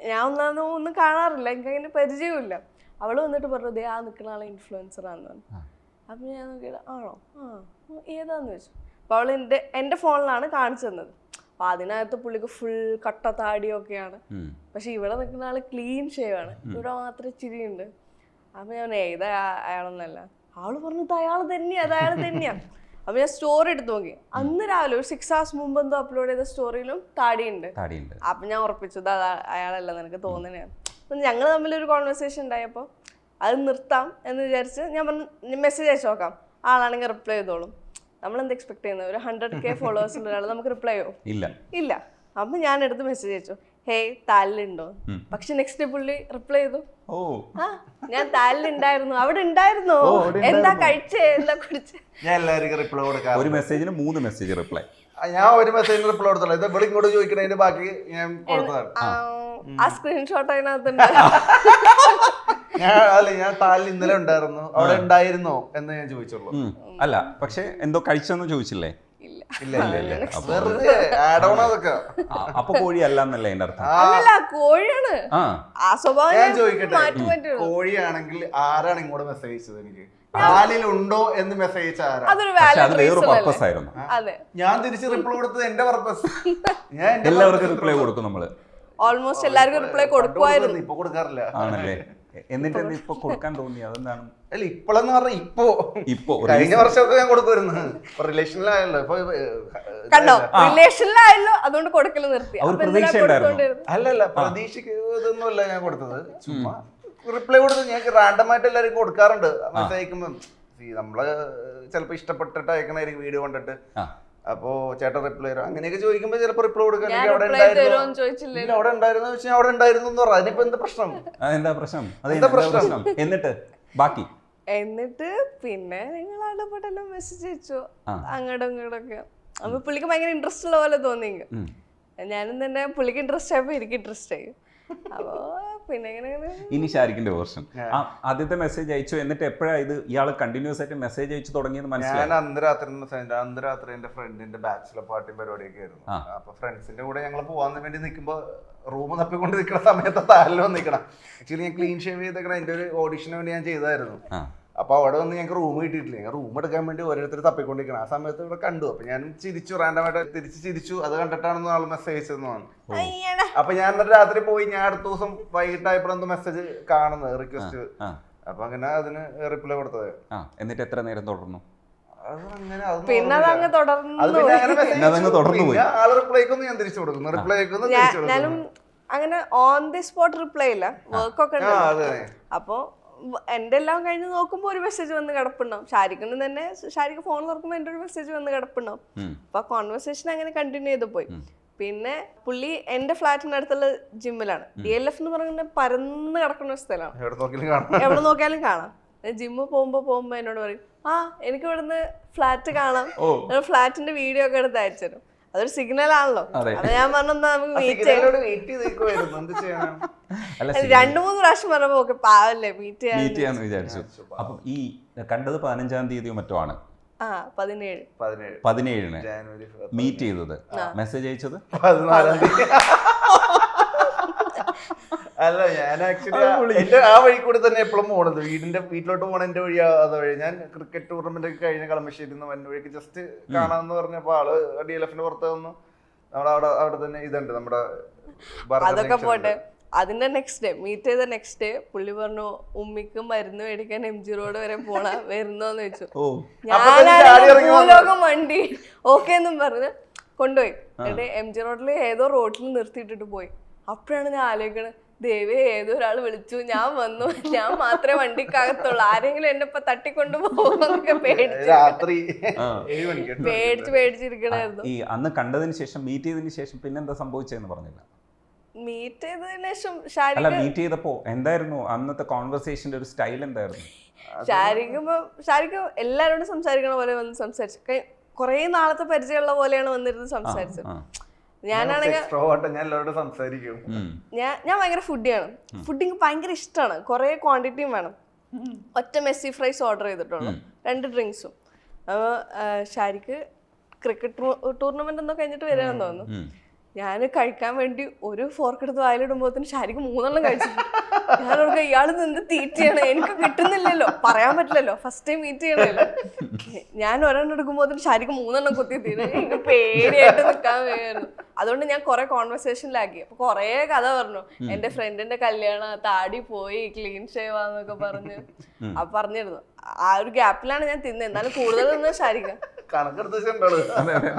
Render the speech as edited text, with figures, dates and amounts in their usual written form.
ഞാൻ ഒന്നും കാണാറില്ല, എനിക്ക് അങ്ങനെ പരിചയമില്ല. അവള് വന്നിട്ട് പറഞ്ഞു ദേ ആ നിൽക്കുന്ന ആളെ ഇൻഫ്ലുവൻസറാന്ന് പറഞ്ഞു. അപ്പം ഞാൻ നോക്കിയിട്ട് ആണോ, ഏതാന്ന് ചോദിച്ചു. അപ്പോൾ അവൾ എൻ്റെ ഫോണിലാണ് കാണിച്ചു തന്നത്. അപ്പം അതിനകത്ത് പുള്ളിക്ക് ഫുൾ കട്ട താടിയൊക്കെയാണ്, പക്ഷെ ഇവിടെ നിൽക്കുന്ന ആള് ക്ലീൻ ഷേവാണ്, ഇവിടെ മാത്രമേ ചിരിയുണ്ട്. അപ്പം ഞാൻ ഏതാ അയാളൊന്നല്ല. അവള് പറഞ്ഞത് അയാൾ തന്നെയാ. അപ്പൊ ഞാൻ സ്റ്റോറി എടുത്ത് നോക്കി. അന്ന് രാവിലെ ഒരു 6 hours മുമ്പ് എന്തോ അപ്ലോഡ് ചെയ്ത സ്റ്റോറിയിലും താടിയുണ്ട്. അപ്പൊ ഞാൻ ഉറപ്പിച്ചു അയാളല്ല, നിനക്ക് തോന്നുന്നതാണ്. അപ്പൊ ഞങ്ങൾ തമ്മിലൊരു കോൺവെർസേഷൻ ഉണ്ടായപ്പോൾ അത് നിർത്താം എന്ന് വിചാരിച്ച് ഞാൻ പറഞ്ഞു മെസ്സേജ് അയച്ചു നോക്കാം, ആളാണെങ്കിൽ റിപ്ലൈ ചെയ്തോളും. നമ്മളെന്ത് എക്സ്പെക്ട് ചെയ്യുന്നത്, ഒരു 100K ഫോളോവേഴ്സിൻ്റെ ഒരാൾ നമുക്ക് റിപ്ലൈ ചെയ്യോ? ഇല്ല. അപ്പൊ ഞാൻ എടുത്ത് മെസ്സേജ് അയച്ചു, ഹേയ് താലിലുണ്ടോ? പക്ഷെ നെക്സ്റ്റ് ഡേ പുള്ളി റിപ്ലൈ ചെയ്തു, ഞാൻ താലിലുണ്ടായിരുന്നു, അവിടെ ഉണ്ടായിരുന്നോ, എന്താ കഴിച്ചേ, എന്താ കുടിച്ചേ. ഞാൻ എല്ലാവർക്കും റിപ്ലൈ കൊടുക്കാം. ഒരു മെസ്സേജിന് 3 മെസ്സേജ് റിപ്ലൈ. ഞാൻ ഒരു മെസ്സേജിന് റിപ്ലൈ കൊടുത്തല്ലോ, ഇത് ഇവിടെ ഇങ്ങോട്ട് ചോദിക്കണതിന്റെ ബാക്കി ഞാൻ കൊടുത്തതാണ്. ആ സ്ക്രീൻഷോട്ട് അതിനകത്തുണ്ട്. ഞാൻ താലിൽ ഇന്നലെ ഉണ്ടായിരുന്നു, അവിടെ ഉണ്ടായിരുന്നോ എന്ന് ഞാൻ ചോദിച്ചുള്ളൂ. അല്ല പക്ഷെ എന്തോ കഴിച്ചെന്ന് ചോദിച്ചില്ലേ? അപ്പൊ കോഴി അല്ലെന്നല്ലേ എന്റെ അർത്ഥം? കോഴിയാണ്. ഞാൻ ചോദിക്കട്ടെ, കോഴിയാണെങ്കിൽ ആരാണ് ഇങ്ങോട്ട് മെസ്സേജ് അയച്ചത്? എനിക്ക് താലിലുണ്ടോ എന്ന് മെസ്സേജ് ആയിരുന്നു. ഞാൻ തിരിച്ച് റിപ്ലൈ കൊടുത്തത് എന്റെ പർപ്പസ്. ഞാൻ എല്ലാവർക്കും റിപ്ലൈ കൊടുക്കും, നമ്മള് ഓൾമോസ്റ്റ് എല്ലാവർക്കും റിപ്ലൈ കൊടുക്കുമായിരുന്നു. ഇപ്പൊ കൊടുക്കാറില്ല. ആണല്ലേ? എന്നിട്ട് ഇപ്പൊ കൊടുക്കാൻ തോന്നി? അതെന്താണ്? അല്ല ഇപ്പോഴെന്ന് പറഞ്ഞാൽ ഇപ്പൊ കഴിഞ്ഞ വർഷമൊക്കെ ഞാൻ കൊടുക്കുമായിരുന്നു. റിലേഷനിലായല്ലോ, ഇപ്പൊ കണ്ടോ, റിലേഷനിലായല്ലോ, അതുകൊണ്ട് കൊടുക്കല് നിർത്തി. അല്ലല്ല, പ്രതീക്ഷിക്കുന്നതൊന്നുമല്ല ഞാൻ കൊടുത്തത്, ചുമ്മാ റിപ്ലൈ കൊടുത്ത്. ഞാൻ റാൻഡമായിട്ട് എല്ലാവർക്കും കൊടുക്കാറുണ്ട് മെസ്സേജ് അയക്കുമ്പോ. നമ്മള് ചിലപ്പോ ഇഷ്ടപ്പെട്ടിട്ട് അയക്കണായിരിക്കും വീഡിയോ കണ്ടിട്ട്. അപ്പോ ചേട്ടൻ റിപ്ലൈ തരും, അങ്ങനെയൊക്കെ ചോദിക്കുമ്പോ ചിലപ്പോ റിപ്ലൈ കൊടുക്കാൻ അവിടെ ഉണ്ടായിരുന്നു വെച്ചാൽ അവിടെ ഉണ്ടായിരുന്നു എന്ന് പറഞ്ഞു. അതിനിപ്പോ എന്താ പ്രശ്നം? എന്നിട്ട് ബാക്കി പിന്നെ നിങ്ങൾ ആടപ്പെട്ടെല്ലാം മെസ്സേജ് അയച്ചു അങ്ങോട്ടും ഇങ്ങോട്ടൊക്കെ. അപ്പൊ പുള്ളിക്ക് ഭയങ്കര ഇൻട്രസ്റ്റ് ഉള്ള പോലെ തോന്നി. ഞാനും തന്നെ പുള്ളിക്ക് ഇൻട്രസ്റ്റ് ആയപ്പോ എനിക്ക് ഇൻട്രസ്റ്റ് ആയി. അപ്പോ പിന്നെ ഇനി ഷാരിഖിന്റെ വേർഷൻ. ആദ്യത്തെ മെസ്സേജ് അയച്ചു, എന്നിട്ട് എപ്പോഴാ ഇത് ഇയാള് കണ്ടിന്യൂസ് ആയിട്ട് മെസ്സേജ് അയച്ചു തുടങ്ങിയത് മനസ്സിലായി? ഞാൻ അന്ന് രാത്രി എന്റെ ഫ്രണ്ടിന്റെ ബാച്ചിലർ പാർട്ടി പരിപാടിയൊക്കെ ആയിരുന്നു. അപ്പൊ ഫ്രണ്ട്സിന്റെ കൂടെ ഞങ്ങൾ പോവാൻ വേണ്ടി നിൽക്കുമ്പോ റൂം തപ്പിക്കൊണ്ട് നിൽക്കുന്ന സമയത്ത് താലിൽ വന്നിക്കണം. ആക്ച്വലി ഞാൻ ക്ലീൻ ഷേവ് ചെയ്തേക്കണം, എന്റെ ഒരു ഓഡിഷന് വേണ്ടി ഞാൻ ചെയ്തായിരുന്നു. അപ്പൊ അവിടെ വന്ന് ഞങ്ങൾക്ക് റൂം കിട്ടിയിട്ടില്ല. ഞാൻ റൂം എടുക്കാൻ വേണ്ടി ഓരോരുത്തർ തപ്പിക്കൊണ്ടിരിക്കണം. ആ സമയത്ത് ഇവിടെ കണ്ടു. അപ്പൊ ഞാൻ ചിരിച്ചു, റാൻഡമായിട്ട് തിരിച്ച് ചിരിച്ചു. അത് കണ്ടിട്ടാണെന്ന് ആൾ മെസ്സേജ് അയച്ചതെന്നാണ്. അപ്പൊ ഞാൻ എന്നിട്ട് രാത്രി പോയി, ഞാൻ അടുത്ത ദിവസം വൈകിട്ടായപ്പോഴെന്തോ മെസ്സേജ് കാണുന്നത്, റിക്വസ്റ്റ്. അപ്പൊ അങ്ങനെ അതിന് റിപ്ലൈ കൊടുത്തത്. എന്നിട്ട് എത്ര നേരം തുടർന്നു? പിന്നെ അങ്ങനെ ഓൺ ദി സ്പോട്ട് റിപ്ലൈ ഇല്ല, വർക്കൊക്കെ ഉണ്ട്. അപ്പൊ എന്റെ എല്ലാം കഴിഞ്ഞ് നോക്കുമ്പോ ഒരു മെസ്സേജ് വന്ന് കിടപ്പുണ്ടാവും. ഷാരിഖിന് തന്നെ, ഷാരിഖ് ഫോൺ തുറക്കുമ്പോ എന്റെ ഒരു മെസ്സേജ് വന്ന് കിടപ്പുണ്ടാവും. അപ്പൊ കോൺവെർസേഷൻ അങ്ങനെ കണ്ടിന്യൂ ചെയ്ത് പോയി. പിന്നെ പുള്ളി എന്റെ ഫ്ലാറ്റിന്റെ അടുത്തുള്ള ജിമ്മിലാണ്. DLF എന്ന് പറയുന്നത് പരന്ന് കിടക്കുന്ന ഒരു സ്ഥലമാണ്, എവിടെ നോക്കിയാലും കാണാം. ജിമ്മ് പോകുമ്പോ എന്നോട് പറയും, എനിക്ക് ഇവിടുന്ന് ഫ്ലാറ്റ് കാണാം, ഫ്ലാറ്റിന്റെ വീഡിയോ ഒക്കെ എടുത്ത് അയച്ചു തരും. അതൊരു സിഗ്നൽ ആണല്ലോ. അപ്പൊ ഞാൻ പറഞ്ഞു നമുക്ക് മീറ്റ് ചെയ്യാം. 2-3 പ്രാവശ്യം പറഞ്ഞപ്പോ ഓക്കെ പാവല്ലേ മീറ്റ് ചെയ്യാന്ന് വിചാരിച്ചു. അപ്പൊ ഈ കണ്ടത് 15-ാം തീയതിയോ മറ്റോ ആണ്. 17-ന് മീറ്റ് ചെയ്തത്. മെസ്സേജ് അയച്ചത് 14-ാം തീയതി. അല്ല, ഞാൻ ആക്ച്വലി എന്റെ ആ വഴി കൂടെ തന്നെ എപ്പോഴും പോണത്, വീട്ടിലോട്ട് പോകണ എന്റെ വഴി അതുവഴി. ഞാൻ ക്രിക്കറ്റ് ടൂർണമെന്റ് ഒക്കെ കഴിഞ്ഞ കളമശ്ശേരി എന്റെ വഴിക്ക് ജസ്റ്റ് കാണാമെന്ന് പറഞ്ഞപ്പോ ആള് DLF-ന്റെ പുറത്ത് വന്നു. അവിടെ തന്നെ ഇതുണ്ട് നമ്മുടെ. അതൊക്കെ പോട്ടെ, അതിന്റെ നെക്സ്റ്റ് ഡേ മീറ്റ് ചെയ്ത നെക്സ്റ്റ് ഡേ പുള്ളി പറഞ്ഞു ഉമ്മിക്ക് മരുന്ന് മേടിക്കാൻ MG റോഡ് വരെ വരുന്നോന്ന് ചോദിച്ചു. ഞാനാണ് ഭൂലോകം വണ്ടി ഓക്കെ എന്നും പറഞ്ഞ് കൊണ്ടുപോയി. എന്നിട്ട് MG റോഡിൽ ഏതോ റോഡിൽ നിർത്തിയിട്ടിട്ട് പോയി. അപ്പോഴാണ് ഞാൻ ആലോചിക്കണത്, ദേവേ ഏതോ ഒരാൾ വിളിച്ചു, ഞാൻ വന്നു, ഞാൻ മാത്രമേ വണ്ടിക്കകത്തുള്ളൂ, ആരെങ്കിലും എന്നെ ഇപ്പൊ തട്ടിക്കൊണ്ടു പോകുന്നൊക്കെ പേടിച്ചിരിക്കണായിരുന്നു. ഈ അന്ന് കണ്ടതിന് ശേഷം, മീറ്റ് ചെയ്തതിന് ശേഷം പിന്നെന്താ സംഭവിച്ചതെന്ന് പറഞ്ഞില്ല? മീറ്റ് ചെയ്തതിന് ശേഷം മീറ്റ് ചെയ്തപ്പോ എന്തായിരുന്നു അന്നത്തെ കോൺവെർസേഷന്റെ ഒരു സ്റ്റൈൽ എന്തായിരുന്നു? ഷാരിഖ് എല്ലാരോടും സംസാരിക്കണ പോലെ വന്ന് സംസാരിച്ചു. കൊറേ നാളത്തെ പരിചയമുള്ള പോലെയാണ് വന്നിരുന്ന് സംസാരിച്ചത്. ഞാനാണെങ്കിൽ ഞാൻ ഭയങ്കര ഫുഡിയാണ്. ഫുഡിങ് ഭയങ്കര ഇഷ്ടമാണ്. കുറെ ക്വാണ്ടിറ്റിയും വേണം. ഒറ്റ മെസ്സി ഫ്രൈസ് ഓർഡർ ചെയ്തിട്ടുള്ളൂ, 2 ഡ്രിങ്ക്സും. അപ്പോൾ ഷാരിഖ് ക്രിക്കറ്റ് ടൂർണമെന്റ് എന്തോ കഴിഞ്ഞിട്ട് വരാമെന്ന് തോന്നുന്നു. ഞാൻ കഴിക്കാൻ വേണ്ടി ഒരു ഫോർക്ക് എടുത്ത് വായിലിടുമ്പോഴത്തേന് ശരിക്കും 3 കഴിച്ചു. ഞാൻ ഓർക്കുക ഇയാൾ നിന്ന് തീറ്റയാണ്, എനിക്ക് കിട്ടുന്നില്ലല്ലോ, പറയാൻ പറ്റില്ലല്ലോ, ഫസ്റ്റ് ടൈം മീറ്റ് ചെയ്യണല്ലോ. ഞാൻ ഒരെണ്ണം എടുക്കുമ്പോഴത്തേന് ശരിക്കും 3 കുത്തി തീരെ എനിക്ക് പേടിയായിട്ട് നിൽക്കാൻ വയ്യായിരുന്നു. അതുകൊണ്ട് ഞാൻ കുറെ കോൺവെർസേഷനിലാക്കി. അപ്പൊ കുറെ കഥ പറഞ്ഞു, എന്റെ ഫ്രണ്ടിന്റെ കല്യാണം, താടി പോയി, ക്ലീൻ ഷേവ് ആന്നൊക്കെ പറഞ്ഞ് അപ്പൊ പറഞ്ഞിരുന്നു. ആ ഒരു ഗ്യാപ്പിലാണ് ഞാൻ തിന്നത്. എന്നാലും കൂടുതൽ തിന്നത് ശരിക്കും കണക്കെടുത്ത്